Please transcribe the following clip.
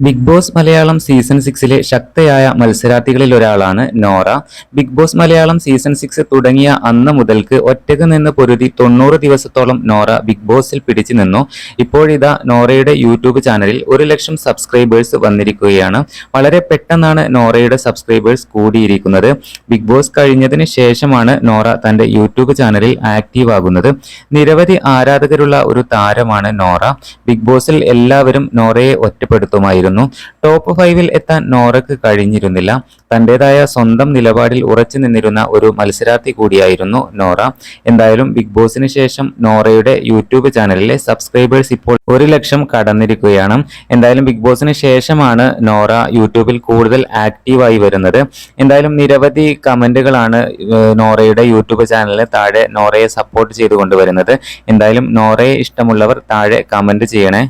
Big Boss Malayalam season 6 ശക്തയായ മത്സരാർത്ഥികളിൽ ഒരാളാണ് Nora. Bigg Boss Malayalam season 6 തുടങ്ങിയ അന്ന് മുതൽക്ക് ഒറ്റക്ക് നിന്ന് പൊരുതി 90 ദിവസത്തോളം നോറ ബിഗ് ബോസിൽ പിടിച്ചു നിന്നു. ഇപ്പോഴിതാ നോറയുടെ യൂട്യൂബ് ചാനലിൽ 1,00,000 സബ്സ്ക്രൈബേഴ്സ് വന്നിരിക്കുകയാണ്. വളരെ പെട്ടെന്നാണ് നോറയുടെ സബ്സ്ക്രൈബേഴ്സ് കൂടിയിരിക്കുന്നത്. ബിഗ് ബോസ് കഴിഞ്ഞതിന് ശേഷമാണ് നോറ തന്റെ യൂട്യൂബ് ചാനലിൽ ആക്റ്റീവ് ആകുന്നത്. നിരവധി ആരാധകരുള്ള ഒരു താരമാണ് നോറ. ബിഗ് ബോസിൽ എല്ലാവരും നോറയെ ഒറ്റപ്പെടുത്തുമായിരുന്നു. ടോപ്പ് 5-ൽ എത്താൻ നോറയ്ക്ക് കഴിഞ്ഞിരുന്നില്ല. തന്റേതായ സ്വന്തം നിലപാടിൽ ഉറച്ചു നിന്നിരുന്ന ഒരു മത്സരാർത്ഥി കൂടിയായിരുന്നു നോറ. എന്തായാലും ബിഗ് ബോസിന് ശേഷം നോറയുടെ യൂട്യൂബ് ചാനലിലെ സബ്സ്ക്രൈബേഴ്സ് ഇപ്പോൾ 1,00,000 കടന്നിരിക്കുകയാണ്. എന്തായാലും ബിഗ് ബോസിന് ശേഷമാണ് നോറ യൂട്യൂബിൽ കൂടുതൽ ആക്റ്റീവായി വരുന്നത്. എന്തായാലും നിരവധി കമന്റുകളാണ് നോറയുടെ യൂട്യൂബ് ചാനലിന് താഴെ നോറയെ സപ്പോർട്ട് ചെയ്തുകൊണ്ട് വരുന്നത്. എന്തായാലും നോറയെ ഇഷ്ടമുള്ളവർ താഴെ കമന്റ് ചെയ്യണേ.